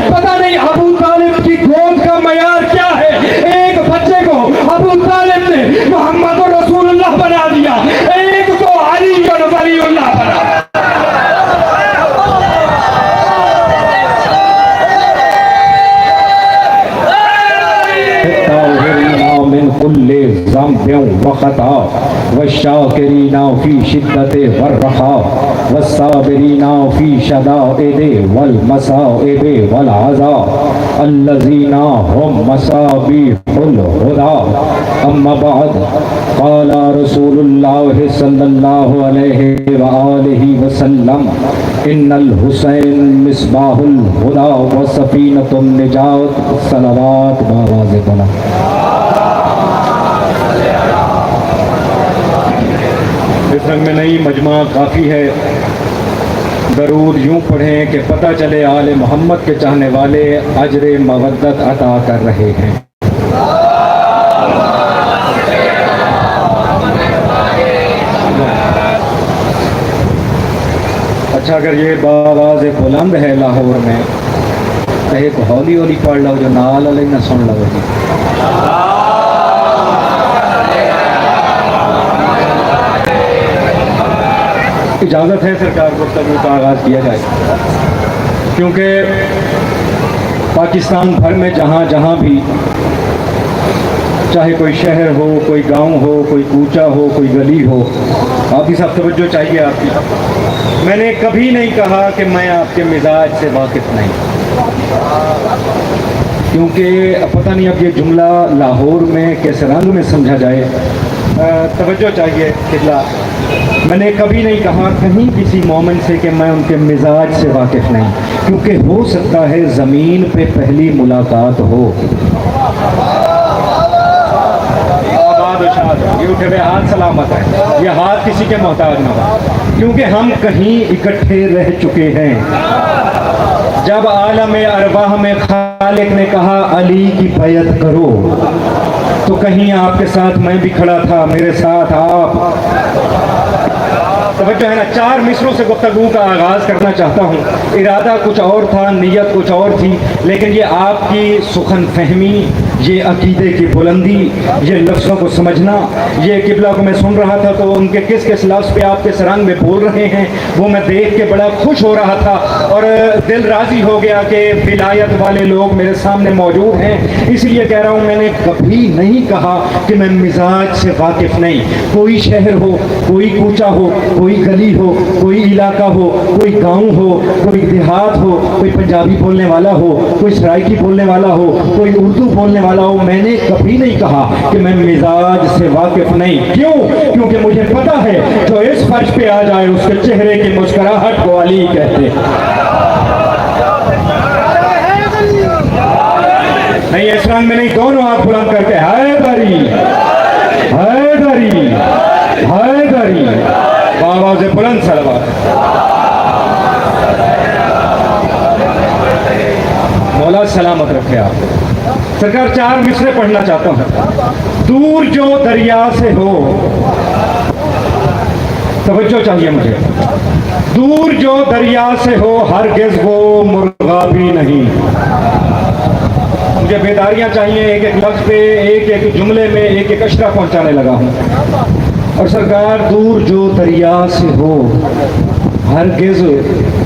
पता नहीं अबू तालिब की गोद का मयार क्या है। एक बच्चे को अबू तालिब ने मोहम्मद रसूलुल्लाह बना दिया, एक को अली और वलीउल्लाह बना दिया। वशाकिरीना फी शिद्दते वर्रखा वस्साबिरीना फी शदाइदे वल मसाइबे वल अज़ा अल्लज़ीना हुम मसाबिहुल हुदा। अम्मा बाद क़ाला रसूलुल्लाह सल्लल्लाहु अलैहि व आलिहि वसल्लम इन्नल हुसैन मिस्बाहुल हुदा व सफीनतुन निजात। सलावत बावाज़ बुलंद। इस रंग में नई मजमा काफ़ी है। दरूद यूँ पढ़ें कि पता चले आले मोहम्मद के चाहने वाले अजर मवद्दत अता कर रहे हैं। अच्छा, अगर ये बावाज़ बुलंद है लाहौर में तो एक हौली हौली पढ़ लो जो नाल वाले ना सुन लो जी। इजाज़त है सरकार को गुफ्तगू का आगाज़ किया जाए, क्योंकि पाकिस्तान भर में जहाँ जहाँ भी, चाहे कोई शहर हो, कोई गांव हो, कोई कूचा हो, कोई गली हो, आपकी सब तवज्जो चाहिए आपकी। मैंने कभी नहीं कहा कि मैं आपके मिजाज से वाकिफ़ नहीं, क्योंकि पता नहीं अब ये जुमला लाहौर में किस रंग में समझा जाए। तवज्जो चाहिए किबला। मैंने कभी नहीं कहा कहीं किसी मोमिन से कि मैं उनके मिजाज से वाकिफ़ नहीं, क्योंकि हो सकता है ज़मीन पे पहली मुलाकात हो। ये उठे हुए हाथ सलामत है, ये हाथ किसी के मोहताज ना हो, क्योंकि हम कहीं इकट्ठे रह चुके हैं। जब आलम अरवाह में खालिक ने कहा अली की बैत करो, तो कहीं आपके साथ मैं भी खड़ा था, मेरे साथ आप। तवज्जो है ना। 4 मिसरों से गुफ्तगू का आगाज़ करना चाहता हूँ। इरादा कुछ और था, नीयत कुछ और थी, लेकिन ये आपकी सुखन फहमी, ये अकीदे की बुलंदी, ये लफ्ज़ों को समझना, ये किबला को मैं सुन रहा था तो उनके किस किस लफ्ज़ पे आप किस रंग में बोल रहे हैं वो मैं देख के बड़ा खुश हो रहा था और दिल राज़ी हो गया कि विलायत वाले लोग मेरे सामने मौजूद हैं। इसलिए कह रहा हूँ, मैंने कभी नहीं कहा कि मैं मिजाज से वाकिफ़ नहीं। कोई शहर हो, कोई कूचा हो, कोई गली हो, कोई इलाका हो, कोई गांव हो, कोई देहात हो, कोई पंजाबी बोलने वाला हो, कोई सराइकी बोलने वाला हो, कोई उर्दू बोलने वाला हो, मैंने कभी नहीं कहा कि मैं मिजाज से वाकिफ नहीं। क्यों? क्योंकि मुझे पता है जो इस फर्श पे आ जाए उसके चेहरे की मुस्कुराहट को अली कहते हैं। नहीं, इस रंग में नहीं, दोनों हाथ बुलंद करके हैदरी हैदरी हैदरी, आवाज़ बुलंद सलवात। मौला सलामत रखे आप। सरकार 4 मिसरे पढ़ना चाहता हूँ। दूर जो दरिया से हो, तवज्जो चाहिए मुझे। दूर जो दरिया से हो हरगिज़ वो मुर्गा भी नहीं। मुझे बेदारियां चाहिए, एक एक लफ्ज़ पे, एक एक जुमले में एक एक अशरा पहुंचाने लगा हूँ। और सरकार दूर जो दरिया से हो हरगिज़,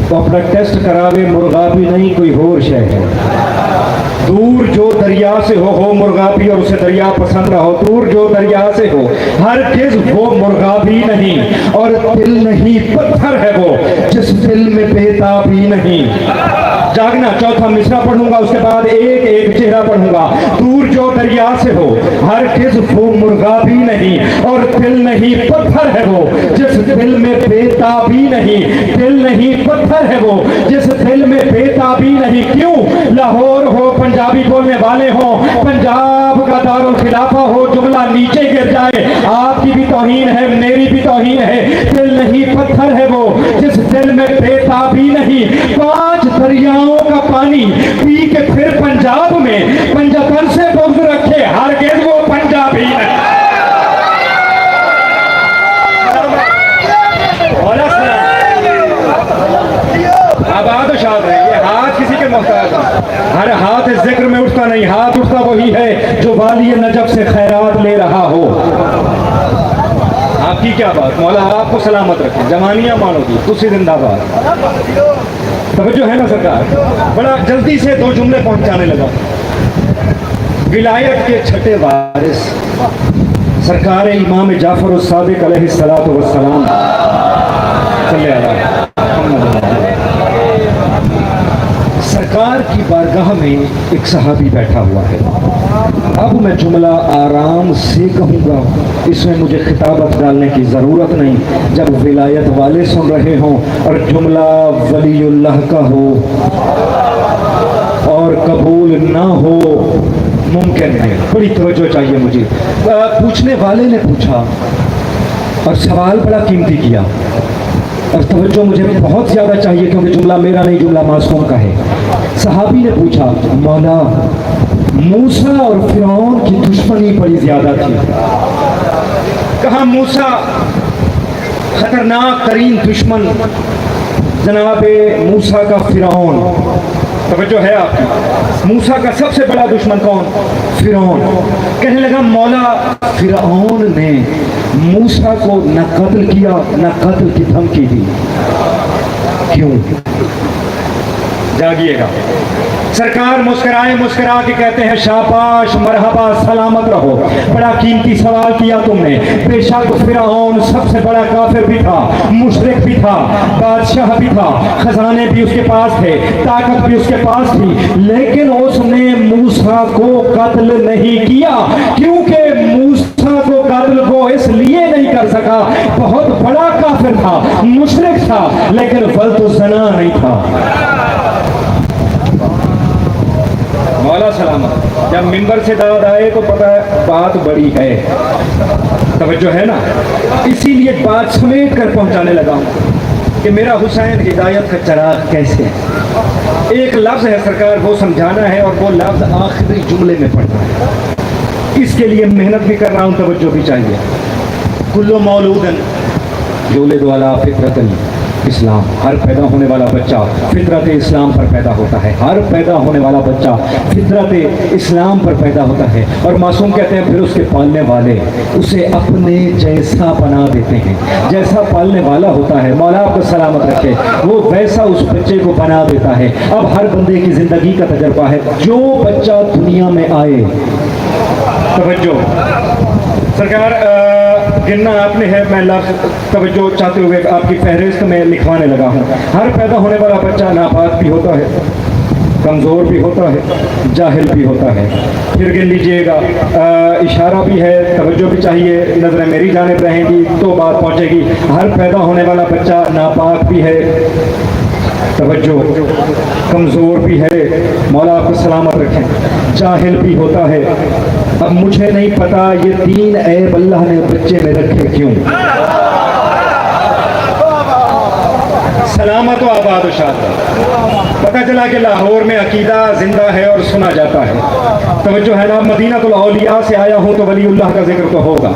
तो अपना टेस्ट करावे, मुर्गा भी नहीं कोई और शय है। दूर जो दरिया से हो मुर्गा भी, और उसे दरिया पसंद ना हो। दूर जो दरिया से हो हरगिज़ वो मुर्गा भी नहीं, और दिल नहीं पत्थर है वो जिस दिल में बेताबी नहीं। जागना। चौथा मिसरा पढ़ूंगा, उसके बाद एक एक चेहरा पढ़ूंगा। दूर जो दरिया से हो हरगिज़ वो मुर्गा भी नहीं, और दिल नहीं पत्थर है वो जिस दिल में बेताबी नहीं। दिल नहीं पत्थर है वो जिस दिल में बेताबी नहीं। क्यों? लाहौर हो, पंजाबी बोलने वाले हो, पंजाब का दारुल खिलाफा हो, जुमला नीचे गिर जाए, आपकी भी तौहीन है, मेरी भी तौहीन है। दिल नहीं पत्थर है वो जिस दिल में बेताबी नहीं। 5 दरियाओं का पानी पी के फिर पंजाब में पंजाबन से बुग़्ज़ रखे, हरगिज़ वो पंजाबी नहीं। क्या बात, मौला आपको सलामत रखे, जवानियाँ मानोगी, तुसी जिंदाबाद। तवज्जो है ना सरकार। बड़ा जल्दी से दो जुमले पहुंचाने लगा। विलायत के छठे वारिस सरकार इमाम जाफर सादिक अलैहिस्सलातु वस्सलाम सरकार की बारगाह में एक सहाबी बैठा हुआ है। अब मैं जुमला आराम से कहूँगा, इसमें मुझे खिताबत डालने की ज़रूरत नहीं। जब विलायत वाले सुन रहे हों और जुमला वलीउल्लाह का हो और कबूल ना हो, मुमकिन है। बड़ी तवज्जो चाहिए मुझे। पूछने वाले ने पूछा और सवाल बड़ा कीमती किया, और तवज्जो मुझे बहुत ज़्यादा चाहिए क्योंकि जुमला मेरा नहीं, जुमला मासूम का है। सहाबी ने पूछा, मौला मूसा और फिरौन की दुश्मनी बड़ी ज़्यादा थी। कहा मूसा खतरनाक तरीन दुश्मन जनाबे मूसा का फिरौन। तवज्जो है आपकी। मूसा का सबसे बड़ा दुश्मन कौन? फिरौन। कहने लगा मौला फिरौन ने मूसा को न कत्ल किया न कत्ल की धमकी दी, क्यों? जागिएगा। सरकार मुस्कुराए मुस्कुरा के कहते हैं शाबाश मरहबा सलामत रहो, बड़ा कीमती सवाल किया तुमने। बेशक फिरौन सबसे बड़ा काफिर भी था, मुशरिक भी था, बादशाह भी था, खजाने भी उसके पास थे, ताकत भी उसके पास थी, लेकिन उसने मूसा को कत्ल नहीं किया। क्योंकि मूसा को कत्ल को इसलिए नहीं कर सका, बहुत बड़ा काफिर था, मुशरिक था, लेकिन फल्तु ज़ना नहीं था। मौला सलामत। जब मिंबर से दाद आए तो पता है बात बड़ी है। तवज्जो है ना। इसीलिए बात समेट कर पहुंचाने लगा कि मेरा हुसैन हिदायत का चराग कैसे है। एक लफ्ज़ है सरकार, वो समझाना है और वो लफ्ज़ आखिरी जुमले में पढ़ना है। इसके लिए मेहनत भी कर रहा हूँ, तवज्जो भी चाहिए। कुल्लु मौलूदन युलदु अला फित्रतिल इस्लाम, हर पैदा होने वाला बच्चा फितरत इस्लाम पर पैदा होता है। हर पैदा होने वाला बच्चा फितरत इस्लाम पर पैदा होता है। और मासूम कहते हैं फिर उसके पालने वाले उसे अपने जैसा बना देते हैं। जैसा पालने वाला होता है, मौला आपको सलामत रखे, वो वैसा उस बच्चे को बना देता है। अब हर बंदे की ज़िंदगी का तजर्बा है। जो बच्चा दुनिया में आए, तवज्जो सरकार गिनना आपने है, मैं लफ्ज़ तवज्जो चाहते हुए आपकी फहरिस्त में लिखवाने लगा हूँ। हर पैदा होने वाला बच्चा नापाक भी होता है, कमज़ोर भी होता है, जाहिल भी होता है। फिर गिन लीजिएगा, इशारा भी है, तवज्जो भी चाहिए, नज़रें मेरी जानिब रहेंगी तो बात पहुँचेगी। हर पैदा होने वाला बच्चा नापाक भी है, तवज्जो कमज़ोर भी है, मौला आपको सलामत रखें, जाहिल भी होता है। अब मुझे नहीं पता ये 3 ऐब अल्लाह ने बच्चे में रखे क्यों। सलामत व आबाद व शाद। पता चला कि लाहौर में अकीदा जिंदा है और सुना जाता है। तवज्जो है ना। मदीनातुल औलिया से आया हूँ तो वलीउल्लाह का जिक्र तो होगा।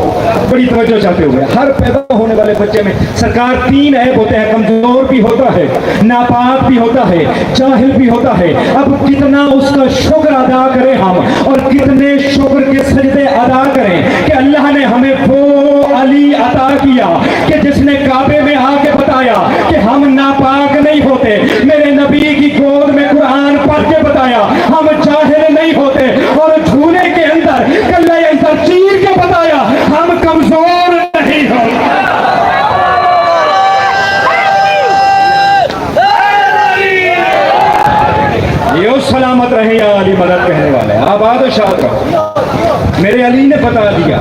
बड़ी तवज्जो चाहते हुए, हर पैदा होने वाले बच्चे में सरकार 3 ऐब होते हैं। कमजोर भी होता है, नापाक भी होता है, जाहिल भी होता है। अब कितना उसका शुक्र अदा करें हम, और कितने शुक्र के सजदे अदा करें कि अल्लाह ने हमें वो अली अता किया कि जिसने काबे में आके बताया कि हम नापाक नहीं होते। मेरे नबी की गोद में कुरान पढ़ के बताया हम जाहिल नहीं होते, और झूले के अंदर कल्ला अंदर चीर के बताया हम कमजोर नहीं होते। ये सलामत रहे या अली मदद कहने वाले, आबाद शाद रहो। मेरे अली ने बता दिया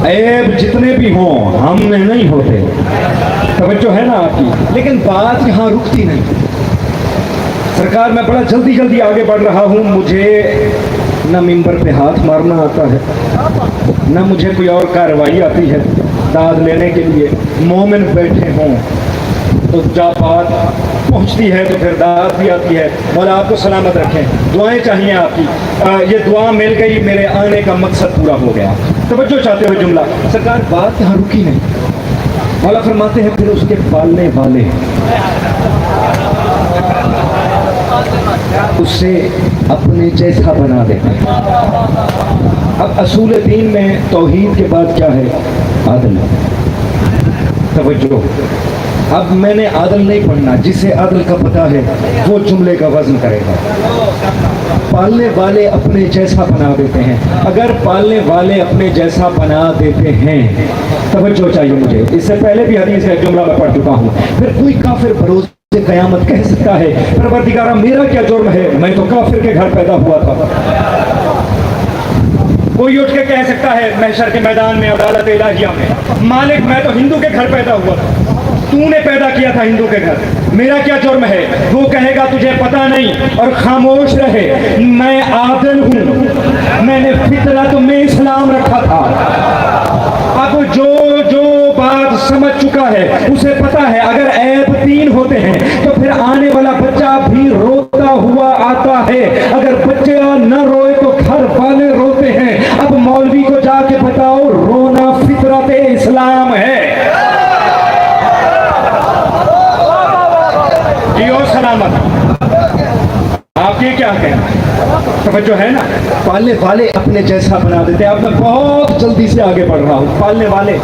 ऐब जितने भी हों हम में नहीं होते। तवज्जो है ना आपकी। लेकिन बात यहाँ रुकती नहीं सरकार। मैं बड़ा जल्दी जल्दी आगे बढ़ रहा हूँ। मुझे न मिंबर पे हाथ मारना आता है, न मुझे कोई और कार्रवाई आती है दाद लेने के लिए। मोमिन बैठे हों तो जब बात पहुँचती है तो फिर दाद भी आती है। मौला आपको सलामत रखें, दुआएं चाहिए आपकी। ये दुआ मिल गई, मेरे आने का मकसद पूरा हो गया। तवज्जो चाहते हुए जुमला सरकार, बात यहाँ रुकी नहीं। मौला फरमाते हैं फिर उसके पालने वाले उससे अपने जैसा बना देते हैं। अब असूल दीन में तौहीद के बाद क्या है? आदल। तवज्जो। अब मैंने आदल नहीं पढ़ना, जिसे आदल का पता है वो जुमले का वजन करेगा। पालने वाले अपने जैसा बना देते हैं। अगर पालने वाले अपने जैसा बना देते हैं, तवज्जो चाहिए मुझे, इससे पहले भी हदीस का जुमला मैं पढ़ चुका हूँ। फिर कोई काफिर भरोसे कयामत कह सकता है परवरदिगारा मेरा क्या जुर्म है, मैं तो काफिर के घर पैदा हुआ था। कोई उठ के कह सकता है महशर के मैदान में, अदालत इलाहिया में, मालिक मैं तो हिंदू के घर पैदा हुआ था, तूने पैदा किया था हिंदू के घर, मेरा क्या जुर्म है। वो कहेगा तुझे पता नहीं, और खामोश रहे। मैं आदिल हूं, मैंने फितरत में इस्लाम रखा था। अब जो जो बात समझ चुका है उसे पता है अगर ऐब 3 होते हैं तो फिर आने वाला बच्चा भी रोता हुआ आता है। अगर बच्चा न रोए तो घर वाले रोते हैं। अब मौलवी को जाके बताओ रोना फितरत इस्लाम है। जियो सलामत। आपके क्या कहना, तवज्जो है ना। पालने वाले अपने जैसा बना देते हैं। अब मैं बहुत जल्दी से आगे बढ़ रहा हूं। पालने वाले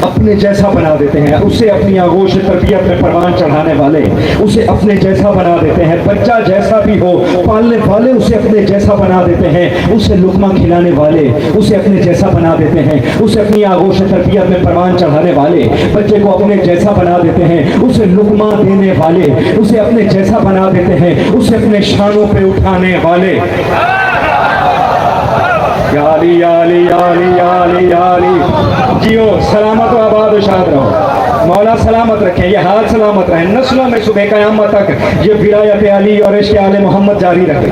अपने जैसा बना देते हैं, उसे अपनी आगोश तरबियत में परवान चढ़ाने वाले उसे अपने जैसा बना देते हैं। बच्चा जैसा भी हो, पालने वाले उसे अपने जैसा बना देते हैं। उसे लुकमा खिलाने वाले उसे अपने जैसा बना देते हैं। उसे अपनी आगोश तरबियत में परवान चढ़ाने वाले बच्चे को अपने जैसा बना देते हैं। उसे लुकमा देने वाले उसे अपने जैसा बना देते हैं। उसे अपने शानों पे उठाने वाले। याली याली याली याली याली। जियो सलामत व आबाद शाद रहो। मौला सलामत रखे, ये हाल सलामत रहे, नस्लों में सुबह क़यामत तक ये विलायत अली और इश्क़ आले मोहम्मद जारी रहे।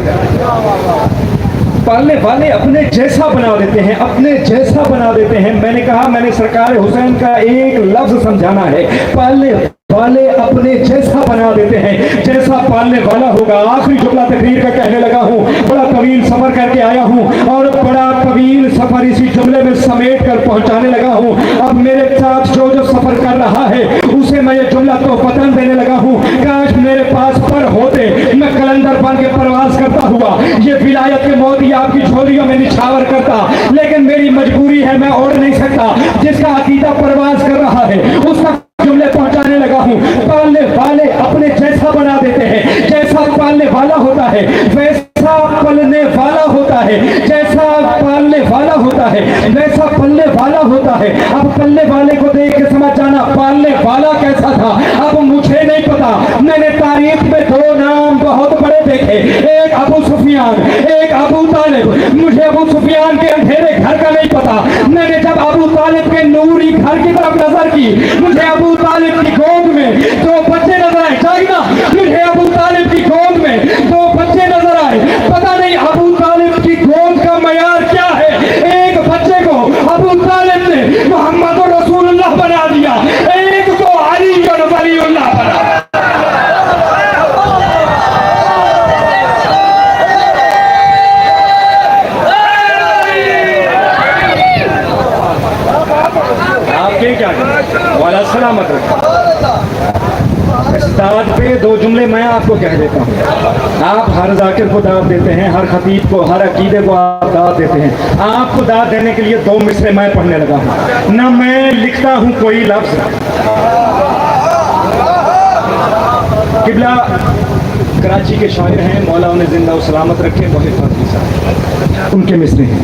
पालने वाले अपने जैसा बना देते हैं, अपने जैसा बना देते हैं। मैंने कहा मैंने सरकार हुसैन का एक लफ्ज समझाना है। पालने वाले अपने जैसा बना देते हैं, जैसा पालने वाला होगा। आखिरी जुमला तकरीर का कहने लगा हूँ, बड़ा तवील सफर करके आया हूँ और बड़ा तवील सफर इसी जुमले में समेट कर पहुंचाने लगा हूँ। अब मेरे साथ जो जो सफर कर रहा है उसे मैं ये जुमला तो पतन देने लगा हूँ। काश मेरे पास पर होते, मैं कलंदर बन के परवाज करता हुआ ये विलायत के मोती आपकी झोलियों में निछावर करता, लेकिन मेरी मजबूरी है, मैं ओढ़ नहीं सकता। जिसका अकीदा परवाज कर रहा है उसका जुमले पहुंचाने लगा हूं। पालने वाले अपने जैसा बना देते हैं। जैसा पालने वाला होता है वैसा पलने वाला होता है। जैसा पालने वाला होता है वैसा पलने वाला होता है। अब पलने वाले को देख के समझ जाना पालने वाला कैसा था। अब मुझे नहीं पता, मैंने तारीख में 2 नाम बहुत बड़े देखे, एक अबू सुफियान, एक अबू तालिब। मुझे अबू सुफियान के अंधेरे घर का नहीं पता। मैंने जब अबू तालिब के नूरी घर की तरफ नजर की, मुझे अबू तालिब की गोद में 2 बच्चे नजर आए। चाहिए मुझे अबू तालिब की गोद में 2 बच्चे नजर आए। पता नहीं अबू तालिब की गोद का मयार क्या है। एक बच्चे को अबू तालिब ने मोहम्मद रसूलुल्लाह बना दिया, एक को अली और वलीउल्लाह बना। आपके क्या वाला सलामत रखे। दाद पे 2 जुमले मैं आपको कह देता हूँ। आप हर जाकिर को दाद देते हैं, हर खतीब को, हर अकीदे को आप दाद देते हैं। आपको दाद देने के लिए 2 मिसरे मैं पढ़ने लगा हूँ। ना मैं लिखता हूँ कोई लफ्ज। किबला कराची के शायर हैं, मौला उन्हें जिंदा और सलामत रखे, मोहित फातमी साहब, उनके मिसरे हैं।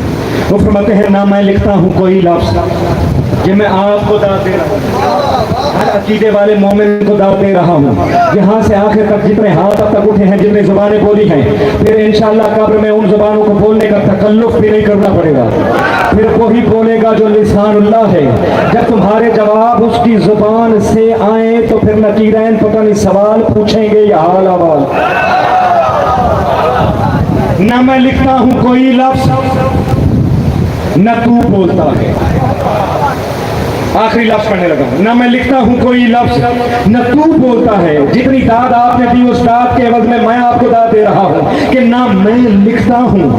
वो फरमाते हैं ना मैं लिखता हूँ कोई लफ्ज, ये मैं आपको दाद दे रहा हूँ, हर अकीदे वाले मोमिन को दाद दे रहा हूँ। यहाँ से आखिर तक जितने हाथ अब तक उठे हैं, जितने जुबानें बोली हैं, फिर इंशाअल्लाह कब्र में उन जुबानों को बोलने का तकल्लुफ भी नहीं करना पड़ेगा। फिर वही बोलेगा जो लिसानुल्लाह है। जब तुम्हारे जवाब उसकी जुबान से आए तो फिर नकीरैन पता नहीं सवाल पूछेंगे या हाल अहवाल। न मैं लिखता हूँ कोई लफ्ज, न तू बोलता है। आखिरी लफ्ज पढ़ने लगा हूं। न मैं लिखता हूं कोई लफ्ज, न तू बोलता है। जितनी दाद आपने दी उस दाद के एवज में मैं आपको दाद दे रहा हूं कि ना मैं लिखता हूं,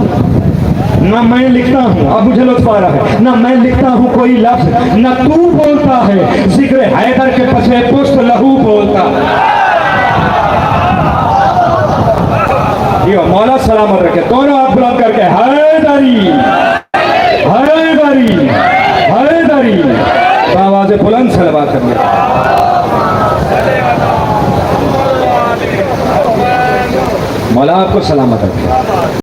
ना मैं लिखता हूं। अब मुझे लुत्फ आ रहा है। ना मैं लिखता हूं कोई लफ्ज, न तू बोलता है। जिक्र हैदर के पछे पुष्प लहू बोलता। ये मौला सलामत रखे। दोनों हाथ बुलंद करके हैदरी हैदरी हैदरी आवाज़ बुलंद सलवात करिए। मौला आपको सलामत रखे।